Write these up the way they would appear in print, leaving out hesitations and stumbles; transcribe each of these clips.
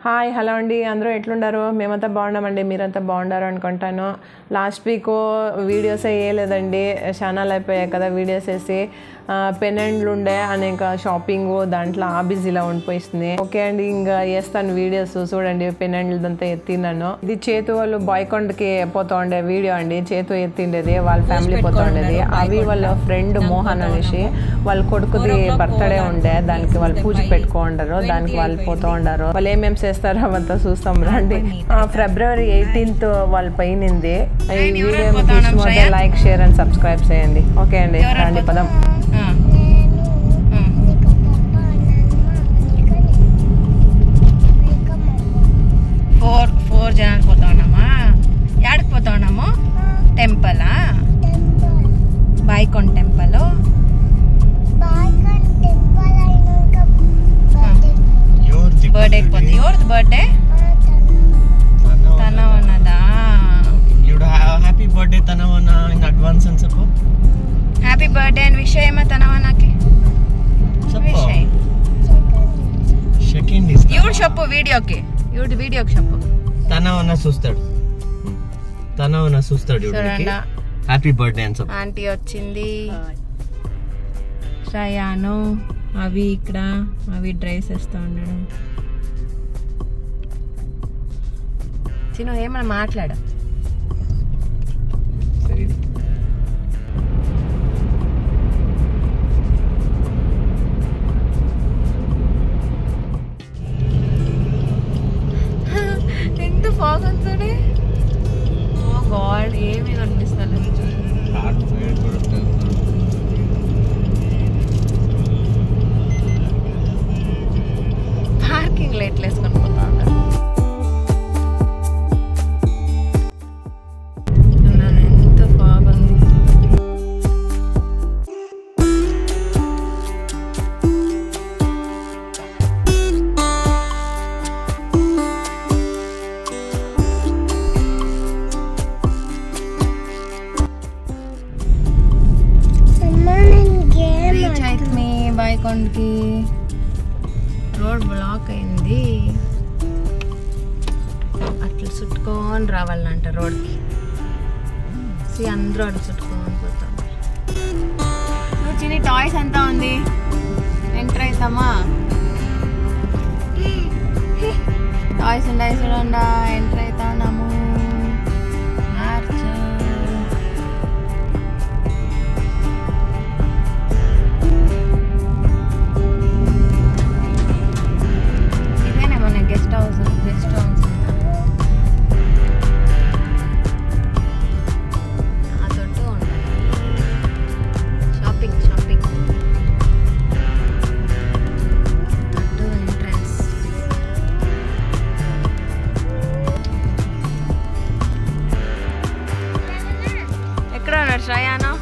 Hi hello అండి, అందరూ ఎట్లుండారు? మేమంతా బాగున్నామండి, మీరంతా బాగుండారు అనుకుంటాను. లాస్ట్ వీక్ వీడియోస్ వేయలేదండి, ఛానల్ అయిపోయాయి కదా వీడియోస్ వేసి. పెన్నెండ్లు ఉండే అనేక షాపింగ్ దాంట్లో ఆ బిజీలో ఉండిపోయిస్తుంది. ఓకే అండి, ఇంకా వేస్తాను వీడియోస్ చూడండి. పెన్నెండ్లదంతా ఎత్తినాను. ఇది చేతు వాళ్ళు బాయ్కొండకి పోతా ఉండే వీడియో అండి. చేతు ఎత్తిండేది, వాళ్ళ ఫ్యామిలీ పోతా ఉండేది. అవి వాళ్ళ ఫ్రెండ్ మోహన్ అనేసి వాళ్ళ కొడుకుది బర్త్డే ఉండే, దానికి వాళ్ళు పూజ పెట్టుకుంటారు. దానికి వాళ్ళు పోతా ఉండారు. వాళ్ళు ఏమేమి చేస్తారో అవంతా చూస్తాం రండి. February 18th వాళ్ళ పైనింది. ఈ video like share and subscribe చేయండి. ఓకే అండి, రండి పదం. ఫోర్ జనాలు పోతా ఉన్నామా? ఎక్కడికి పోతా ఉన్నాము? టెంపులా? బాయ్కొండ టెంపుల్. బర్త్డేకి పోతే ఎవరిది బర్త్డే? తనవన్నదా? హ్యాపీ బర్త్డే తనవన్న ఇన్ అడ్వాన్స్ అని చెప్పు. హ్యాపీ బర్త్డే అని విష్ ఏమో తనవన్నకి. ఇవుడు చెప్పు వీడియోకి, ఇవుడు వీడియోకి చెప్పు. తనవన్న చూస్తాడు, తనవన్న చూస్తాడు. హ్యాపీ బర్త్డే అని చెప్పు. ఆంటీ వచ్చింది, శ్రయాను అవి ఇక్కడ అవి డ్రైస్ వేస్తూ ఉండడం. చిన్న ఏమన్నా మాట్లాడా? ఎంత బాగుంది. ఓ గాడ్, ఏమి కనిపిస్తాను. పార్కింగ్ లో ఎట్లా వేసుకొని పోతా ఉంటారు. ఎంత బాగుంది. రీచ్ అవుతుంది బాయ్కొండకి. రోడ్ బ్లాక్ అయింది, అట్లా చుట్టుకొని రావాలంట రోడ్కి. అందరూ అట్లా చుట్టుకొని పోతాం. నువ్వు చిన్న టాయ్స్ అంతా ఉంది, ఎంటర్ అవుతామా? టాయ్స్ ఉన్నాయి చూడండి, ఎంటర్ అవుతా ఉన్నాము. గెస్ట్ హౌస్ అదొట్టు ఉంటాయి. షాపింగ్ అటు ఎంట్రన్స్. ఎక్కడ ఉన్నాడు శ్రయానా?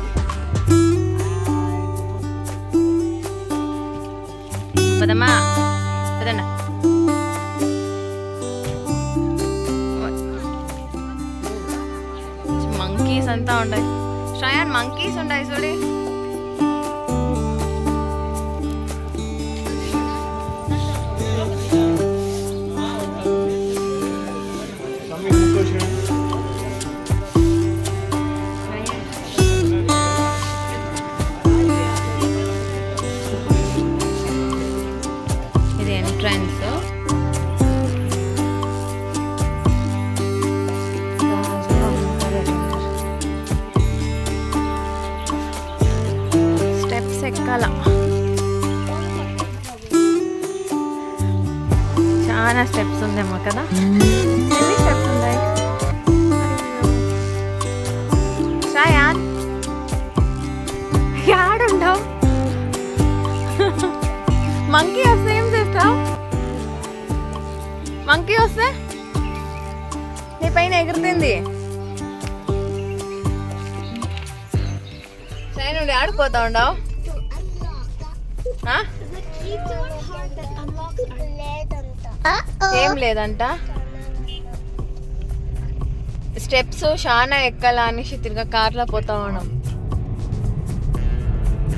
పదమ్మా పదన్నా. మంకీస్ అంతా ఉంటాయి. శ్రయాన్ మంకీస్ ఉంటాయి చూడి. ఇది ఎంట్రన్స్. ఎక్కాల చాలా స్టెప్స్ ఉందేమో కదా. ఎన్ని స్టెప్స్ ఉన్నాయి? శ్రయాన్ యాడుండవు? మంకీ వస్తే ఏం చేస్తావు? మంకీ వస్తే నీ పైన ఎగురుతుంది. శ్రయాన్ నుండి ఆడిపోతా ఉండవు. ఏం లేదంట. స్టెప్స్ చాలా ఎక్కాలా అనేసి తిరిగా కార్లో పోతా ఉన్నాం.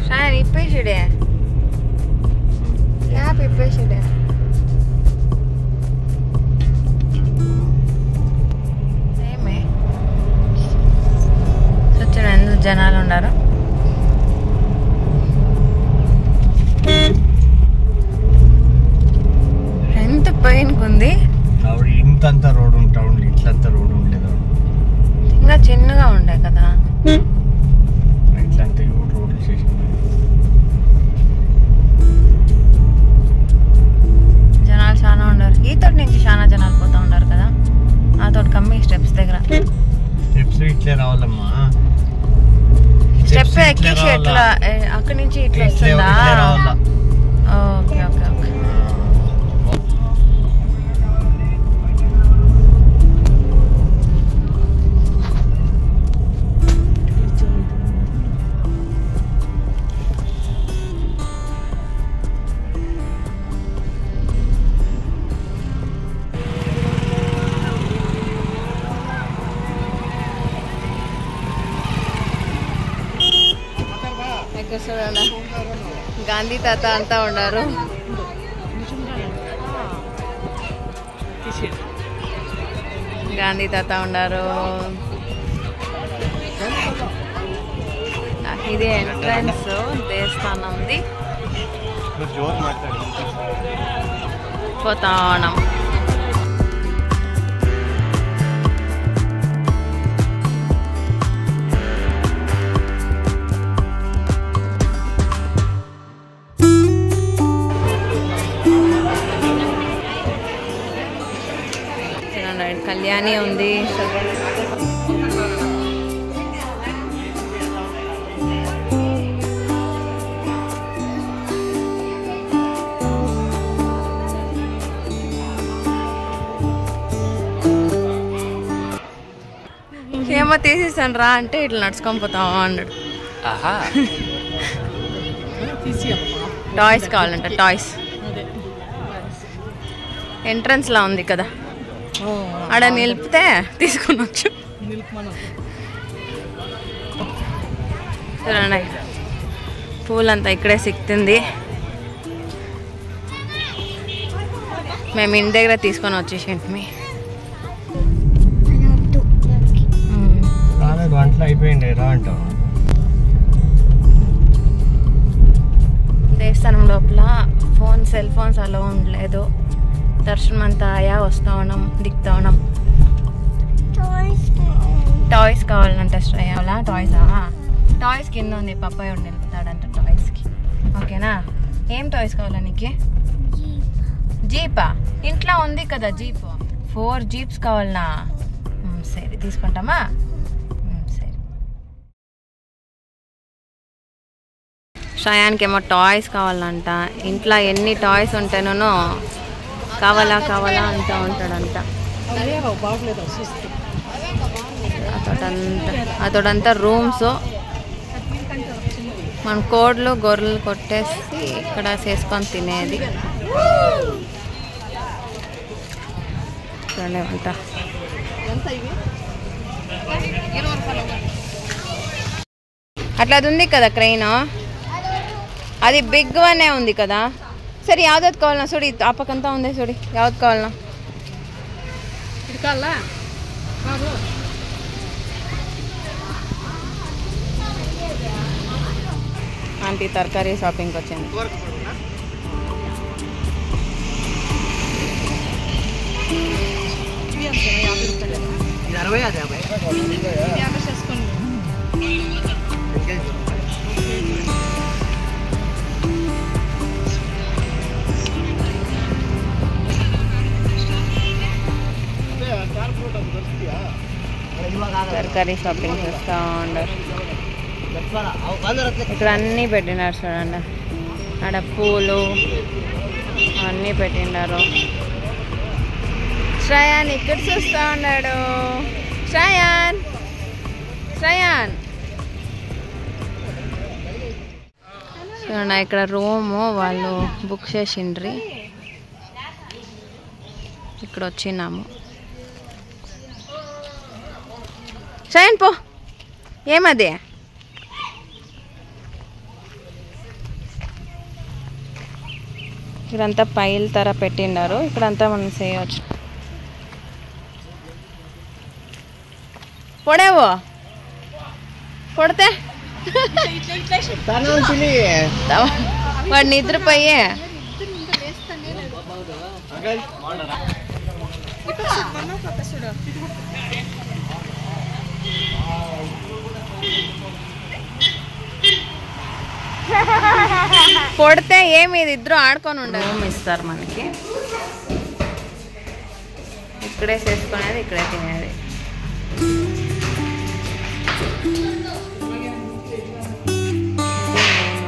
షాన్ ఇప్పేసాడే, యాప్ ఇప్పేసాడే. ఎందుకు జనాలు ఉన్నారు. ఎంత పెయిన్ ఉంది. ఇంతంత రోడ్ ఉంటా ఉండి ఇట్లంతా రోడ్ ఉండలేదు. ఇంకా చిన్నగా ఉండే కదా. ఇట్లంతా రోడ్లు చేసి జనాలు చాలా ఉన్నారు. ఈ తోటి నుంచి చాలా జనాలు పోతా ఉన్నారు కదా. ఆ తోటి కమ్మి స్టెప్స్ దగ్గర స్టెప్స్ ఇట్లే రావాలమ్మా. స్టెప్ ఎక్కేసి ఎట్లా అక్కడి నుంచి ఇట్లా వస్తుందా? Okay okay okay. గాంధీ తాత అంతా ఉన్నారు. గాంధీ తాత ఉన్నారు. ఇది ఎంట్రన్స్ దేవస్థానంది. పోతా ఉన్నాం. కళ్యాణి ఉంది. ఏమో తీసేసాను రా అంటే ఇట్లా నడుచుకొని పోతావా అన్నాడు. టాయ్స్ కావాలంట. టాయ్స్ ఎంట్రన్స్ లా ఉంది కదా. ఆడ నిలిపితే తీసుకుని వచ్చు. చూడండి పూలంతా ఇక్కడే సిక్తుంది. మేము ఇంటి దగ్గర తీసుకొని వచ్చేసేంటి. అయిపోయింది రా అంటావు. దేవస్థానం లోపల సెల్ ఫోన్స్ అలా ఉండలేదు. దర్శనం అంతా ఆయా వస్తా ఉన్నాం, దిగుతా ఉన్నాం. టాయ్స్ కావాలంటే శ్రేయాలా? టాయ్స్ కింద ఉంది. పప్పాయి ఉండి నిలుపుతాడంట టాయ్స్కి. ఓకేనా? ఏం టాయ్స్ కావాలా నీకు? జీపా? ఇంట్లో ఉంది కదా జీప్. 4 జీప్స్ కావాలనా? సరే తీసుకుంటామా? సరే. శ్రయానికి ఏమో టాయ్స్ కావాలంట. ఇంట్లో ఎన్ని టాయ్స్ ఉంటేనో కావాలా అంటూ ఉంటాడంట. అతడంతా రూమ్స్. మన కోడ్లు గొర్రెలు కొట్టేసి ఇక్కడ చేసుకొని తినేది. అంట అట్లా అది ఉంది కదా క్రెయిన్. అది బిగ్ వనే ఉంది కదా. సరే యావద్ కావాలన్నా చూడు. ఆ పక్కంతా ఉంది చూడు. యావద్ కావాలన్నా? ఆంటీ తరకారీ షాపింగ్కి వచ్చింది. తరకారీ షాపింగ్ చేస్తూ ఉండరు. ఇక్కడ అన్నీ పెట్టినారు చూడండి. ఆడ పూలు అన్నీ పెట్టినారు. శ్రయాన్ ఇక్కడ చూస్తూ ఉన్నాడు. శ్రయాన్ చూడండి ఇక్కడ రూము వాళ్ళు బుక్ చేసిండ్రి. ఇక్కడ వచ్చినాము. శ్రయాన్ పో. ఏమది? ఇక్కడంతా పైల్ తర పెట్టిండారు. ఇక్కడంతా మనం చేయవచ్చు. పొడేవో కొడితే వాడు నిద్రపోయే కొడితే ఏమి ఇది ఇద్దరు ఆడుకొని ఉండరు. రూమ్ ఇస్తారు మనకి, ఇక్కడే చేసుకునేది ఇక్కడే తినేది.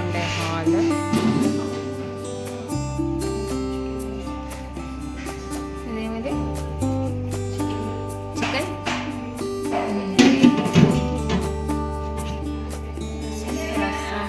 ఉండే హాల్, ఇదేమిది చికెన్, రసం,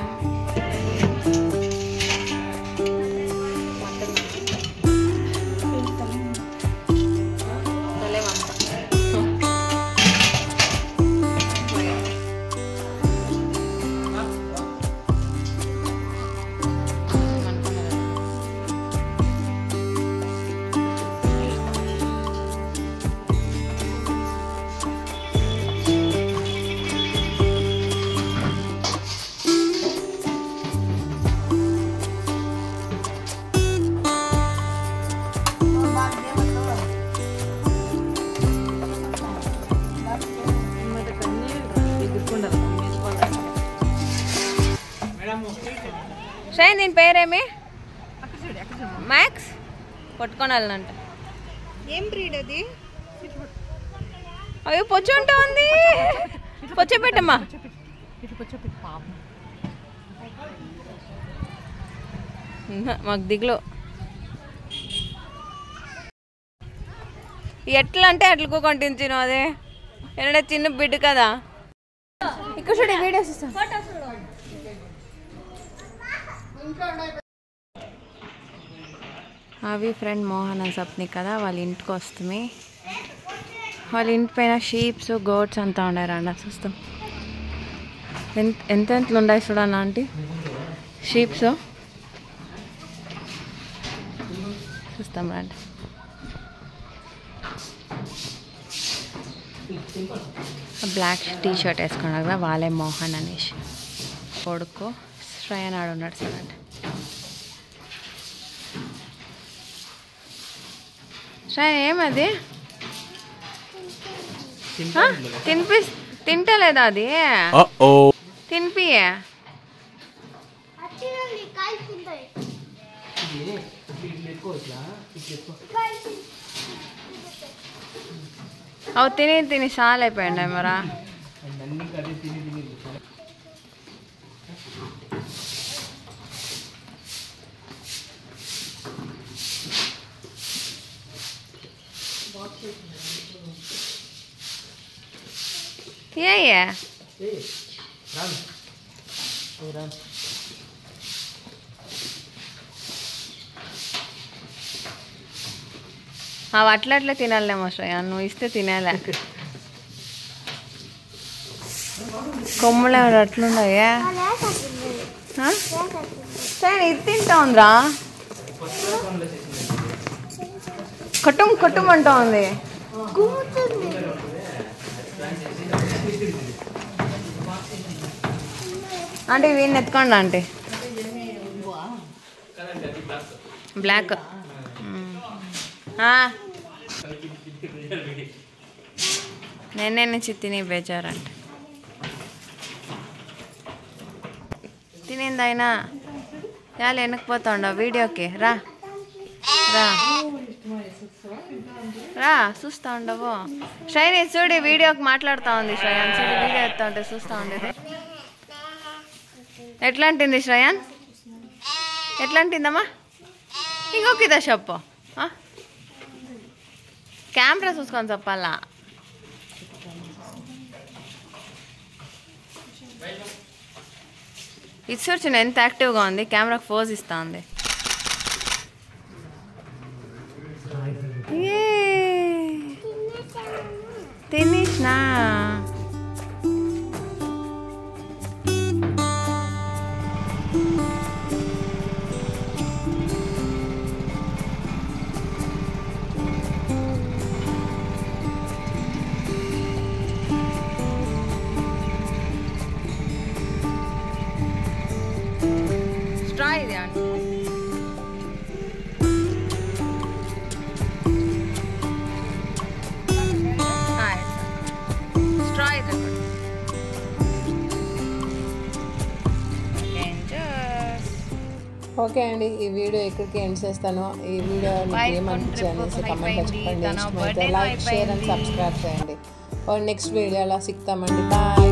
షైన్ దీని పేరేమి? మ్యాక్స్ పట్టుకొని వెళ్ళనంట. ఏం బ్రీడ్ అది? అయ్యో పొచ్చు ఉంటా ఉంది, పొచ్చ పెట్టమ్మా. మాకు దిగులు ఎట్లా అంటే అట్లా కూకొంటించిన అదే ఏంటంటే చిన్న బిడ్డ కదా. ఇక్కడ చూడ వీడియోస్ ఇస్తాం. అవి ఫ్రెండ్ మోహన్ అని సప్ని కదా, వాళ్ళ ఇంటికి వస్తుంది. వాళ్ళ ఇంటి పైన షీప్స్ గోడ్స్ అంతా ఉండారండి. చూస్తాం ఎంతెంతలు ఉన్నాయి చూడన్నా ఆంటీ షీప్స్. చూస్తాం రండి. బ్లాక్ టీ షర్ట్ వేసుకున్నారు కదా వాళ్ళే మోహన్ అనేసి. కొడుకు శ్రేయన్ ఆడు ఉన్నాడు చూడండి. శ్రేయన్ ఏమది తింటలేదా అది? తినిపియే. అవి తిని తిని చాలా అయిపోయింది మరా. ఏ అవి అట్లా అట్లా తినాలేమో శ్రేయ, నువ్వు ఇస్తే తినేలే. కొమ్ములు ఎవరు అట్లున్నాయా? సరే ఇది తింటా ఉందిరా, కుటుంబ కుటుంబం అంటా ఉంది. అంటే వీడిని ఎత్తుకోండి ఆంటీ. బ్లాక్ నేనే నుంచి తిని బేజారంటే తినిందైనా చాలా వెనకపోతాండవు వీడియోకి. రా రా రా చూస్తూ ఉండవు. శ్రేయని చూడి వీడియోకి మాట్లాడుతూ ఉంది. శ్రేయాన్ చూడి వీడియో ఎత్తా ఉంటే చూస్తూ ఉండేది. ఎట్లా అంటుంది శ్రేయాన్? ఎట్లా అంటుందమ్మా? ఇంకొక ఇదా చెప్పు, కెమెరా చూసుకొని చెప్పాలా. ఇది చూర్చున్న ఎంత యాక్టివ్గా ఉంది, కెమెరాకి ఫోజ్ ఇస్తూ ఉంది. తినేసినా ఇది అంటే స్ట్రా ఇది ఓకే అండి, ఈ వీడియో ఎక్కడికి ఎండ్ చేస్తాను. ఈ వీడియో మీకు ఏమనిపించింది అనేసి కమెంట్లో చెప్పండి. లైక్, షేర్ అండ్ సబ్స్క్రైబ్ చేయండి. నెక్స్ట్ వీడియోలో సిక్తామండి. బాయ్.